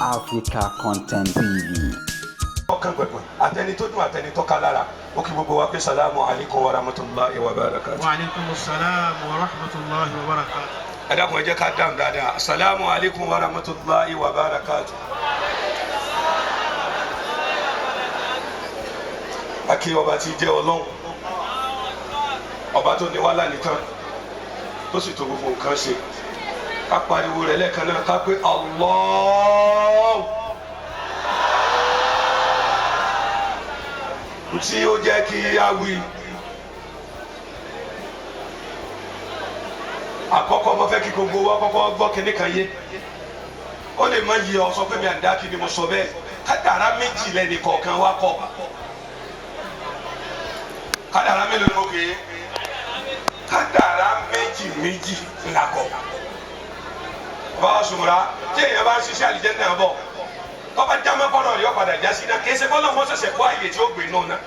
Africa Content TV. ọkàn gbẹ̀gbẹ̀ àtẹni tó dùn àtẹni tó ká lára ó kí gbogbo wa pé salamu alaykum wa rahmatulahi wa barakatuh. wa alaykum salam wa rahmatulahi wa barakatuh. ẹ dákun ẹ jẹ́ ká dáhùn dáadáa salamu alaykum wa rahmatulahi wa barakatuh. akí ọba tí jẹ́ ọlọ́run ọba tó ní wàhálà nìkan tó sì tó gbogbo nǹkan ṣe ká pariwo rẹ̀ lẹ́ẹ̀kan náà ká pé Allah. tí ó jẹ́ kí a wí àkọ́kọ́ mo fẹ́ kí gbogbo wa kọ́kọ́ gbọ́ kíní kan yé ó lè má yí ọ sọ pé mi àdá kí ni mo sọ bẹ́ẹ̀ kádàrá méjì lẹ́ni kọ̀ọ̀kan wa kọ́ kádàrá mélòó ni mo pè é kádàrá méjì ńlá kọ́ bá a sùnmùrà tí èèyàn bá ń ṣiṣẹ́ àlìjẹ́ náà bọ̀ tọ́ba jámẹ́ kọ́nà yọ padà já sí náà kì í ṣe kọ́nà wọn ṣẹ̀ṣẹ̀ kó àyè tí ó gbé nù náà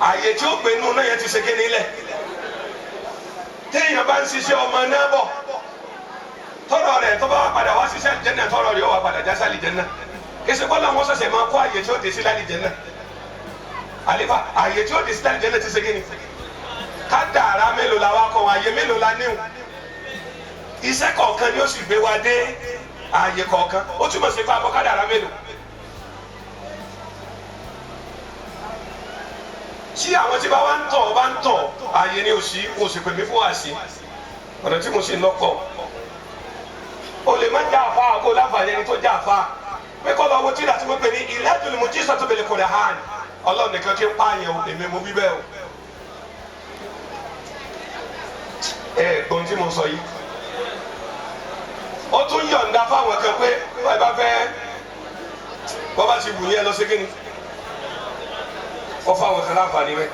àyè tí ó gbé nù náà yẹn ti ṣe kíni lẹ̀ téèyàn bá ń ṣiṣẹ́ ọmọ náà bọ̀ tọ́rọ̀ rẹ̀ tọ́ba wà padà wá ṣiṣẹ́ àlìjẹ́ náà tọ́rọ̀ rẹ̀ wà padà já sí àlìjẹ́ náà kì í ṣe kọ́nà wọn ṣẹ̀ṣẹ̀ máa kó àyè tí ó dé sí àlìjẹ́ náà àlefa àyè tí ó dé sí àlìjẹ́ náà ti ṣe kíni kádàrá mélòó la wá kọ́ àyè mélòó la níwò iṣẹ́ kọ̀ọ̀kan ni ó sì gbé wa dé ààyè kọ̀ọ̀kan ó túmọ̀ sí pé abọ́ kádàrá mélòó tí àwọn tí bá wá ń tọ̀ ààyè ni òsì kò sì pè mí fún àṣì ọ̀nà tí mo sì ń lọ́kọ̀ o lè má já àfa àgbo láǹfààní ẹni tó já àfa pé kọ́ lọ́wọ́ tí láti wọ́n pè ní Ilatul Mu'jizatu bil Qur'an ọlọ́run nìkan kí ń pààyàn o èmi mo wí bẹ́ẹ̀ o gbọ́n tí mo sọ yìí ó tún yọ̀ǹda fáwọn kan pé wọ́n bá fẹ́ wọ́n bá ti wù yẹn lọ sí kíni wọ́n fáwọn kan láǹfààní rẹ̀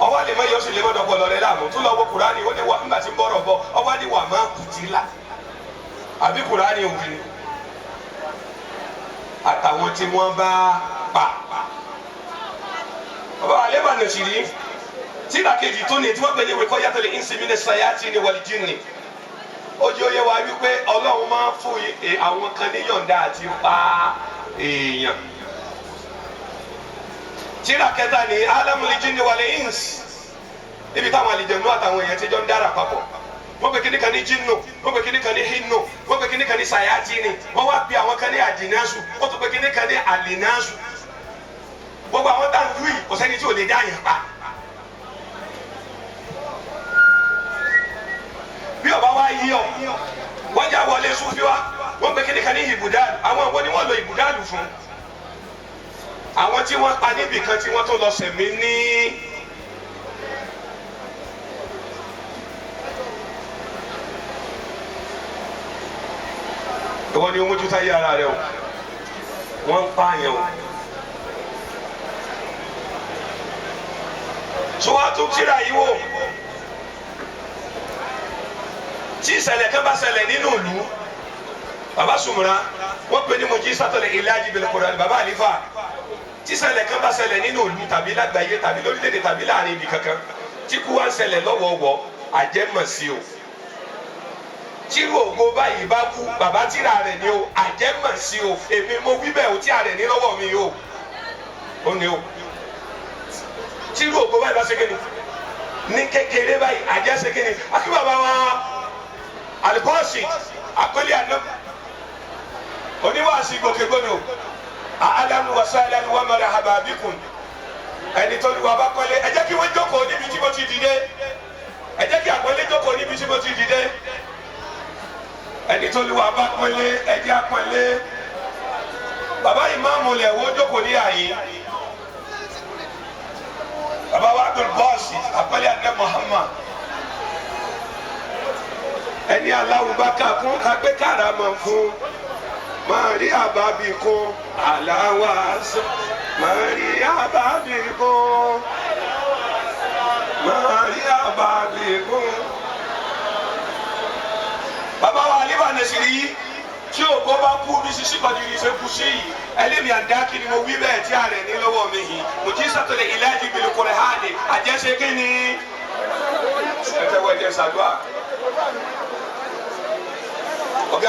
ọwọ́ àlè mọ́ yóò sì lè mọ́dọ̀ pọ̀lọ́ rẹ̀ láàmú tún lọ́wọ́ Kùránì ó ní wà nígbà tí ń bọ̀rọ̀ bọ̀ ọwọ́ ní wà máa kùtì là àbí Kùránì òfin àtàwọn tí wọ́n bá pa ọba àlè bá nà sí rí tí ìdàkejì tó ní tí wọ́n pè ní ìwé kọ́ yàtọ̀ lè ń sinmi ní sayati ní wal jinni ojú oyè wa wípé ọlọ́run máa ń fún àwọn kan ní yọ̀ǹda àti pa èèyàn. tíra kẹta ní alamul jinni wal ins níbi táwọn àlìjẹ̀nú àtàwọn èèyàn ti jọ ń dára papọ̀ wọ́n pe kíní kan ní jinnu wọ́n pe kíní kan ní hinnu wọ́n pe kíní kan ní sayatini wọ́n wá pe àwọn kan ní àdínáṣù wọ́n tún pe kíní kan ní àlìnáṣù gbogbo àwọn táwọn yìí kò sẹ́ni tí ò lè dá yẹn pa. bí ọba wa yí ọ wọ́n já wọlé sufi wa wọ́n gbé kíni kan ní ibùdálù àwọn àwọn ni wọ́n lo ibùdálù fún àwọn tí wọ́n pa níbì kan tí wọ́n tó lọ sẹ̀mí ní ìwọ ni o mójútó ayé ara rẹ o wọ́n ń pààyàn o tí wọ́n tún tíra yìí wò tí ìṣẹ̀lẹ̀ kan bá ṣẹlẹ̀ nínú ìlú baba Sumura wọ́n pè ní Mu'jizatul Ilaji bil Qur'an baba Alifa tí ìṣẹ̀lẹ̀ kan bá ṣẹlẹ̀ nínú ìlú tàbí lágbàáyé tàbí lórílẹ̀-èdè tàbí láàrin ibì kankan tí kú wá ń ṣẹlẹ̀ lọ́wọ́ọ̀wọ́ àjẹmọ̀ sí o tí ògo báyìí bá kú baba tíra rẹ̀ ni o àjẹmọ̀ sí o èmi mo wí bẹ́ẹ̀ o tí a rẹ̀ ní lọ́wọ́ mi o ó ní o tí ògo báyìí bá ṣe kéde ní kékeré báyìí àjẹsẹ kéde akí baba wa alikosi akoli anam oníwàásí gbòkègbodò alamu wasalan wa marhaba bikum ẹni tó ní wà bá kọ́lé ẹ jẹ́ kí wọ́n jókòó níbi tí mo ti dìde ẹ jẹ́ kí àpọ́nlé jókòó níbi tí mo ti dìde ẹni tó ní wà bá kọ́lé ẹ jẹ́ àpọ́nlé bàbá ìmáàmù lẹ̀ wọ́n jókòó ní àyè bàbá wa Abdul Basi àpọ́nlé adé Muhammad ẹni aláwọ̀ bá kà fún agbé karama fún mari ababi kún aláwọ̀ àṣà mari ababi kún mari ababi kún. bàbá wa alẹ́ bá nẹ̀sìrì yìí tí ògbó bá kú bí sisi Badiri ṣe kú sí yìí ẹlẹ́mi àdákì ni mo wí bẹ́ẹ̀ tí a rẹ̀ ní lọ́wọ́ mi yìí Mu'jizatul Ilaji bil Qur'an àjẹsẹ́ kí ni ẹ tẹ́wọ́ ẹ jẹ́ ṣàdúrà.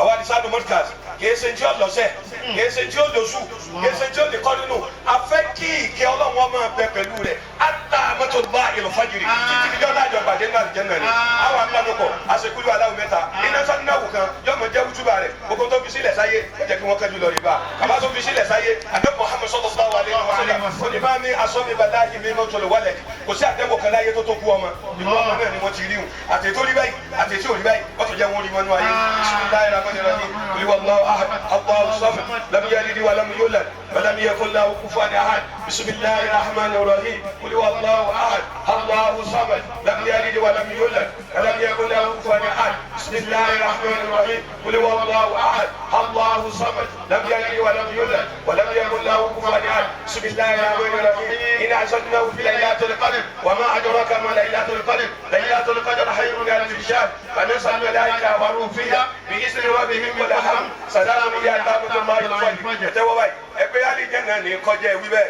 ọwọ́ àdìsá ló mọ́tíkàs kìí ṣe tí ó lọ́sẹ̀ kìí ṣe tí ó lọ́sù kìí ṣe tí ó lè kọ́ nínú afẹ́ kí ìkẹ́ ọlọ́run ọmọ bẹ pẹ̀lú rẹ̀ ata mọ́tò bá ìlọ́fàjìrì títí ní jọ́dá àjọ pàdé náà jẹ́ náà ni àwọn akpanukọ̀ àṣekúlù aláwọ̀ mẹ́ta iná sannáwó kan yọmọ jẹ́ wútúbà rẹ̀ gbogbo tó fi sílẹ̀ sáyé ó jẹ́ kí wọ́n kẹ́jú lọ rí bá bàbá tó fi sílẹ̀ sáyé àdé Muhammad sallallahu alaihi wasallam onímọ̀ mi asọ́mi balahi mi mọ́tò lè wálẹ̀ kò sí àdéhùn kan láyé tó tó kú ọmọ ìlú ọmọ náà ni wọ́n ti rí wọn àtẹ̀tò rí báyìí àtẹ̀tì ò rí báyìí wọ́n tó jẹ́ wọn rí mọ́nú ayé bismillahir rahmanir rahim qul huwallahu ahad Allahu samad lam yalid wa lam yulad wa lam yakul lahu kufuwan ahad bismillahir rahmanir rahim qul huwallahu ahad Allahu samad lam yalid wa lam yulad wa lam yakul lahu kufuwan ahad bismillahir rahmanir rahim qul huwallahu ahad Allahu samad lam yalid wa lam yulad wa lam yakul lahu kufuwan ahad bismillahir rahmanir rahim inna anzalnahu fi laylatil qadr wa ma adraka ma laylatul qadr laylatul qadr khayrun min alf shahr فنزل الملائكة والروح فيها بإذن ربهم كل هم سلام هي حتى مطلع الفجر. ẹ̀tẹ́wọ́ báyìí ẹgbẹ́ alìjẹ́nà ní kọjá wíwẹ́.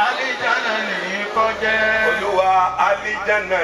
Àlìjánnà ní kọjá. Olúwa alìjẹ́nà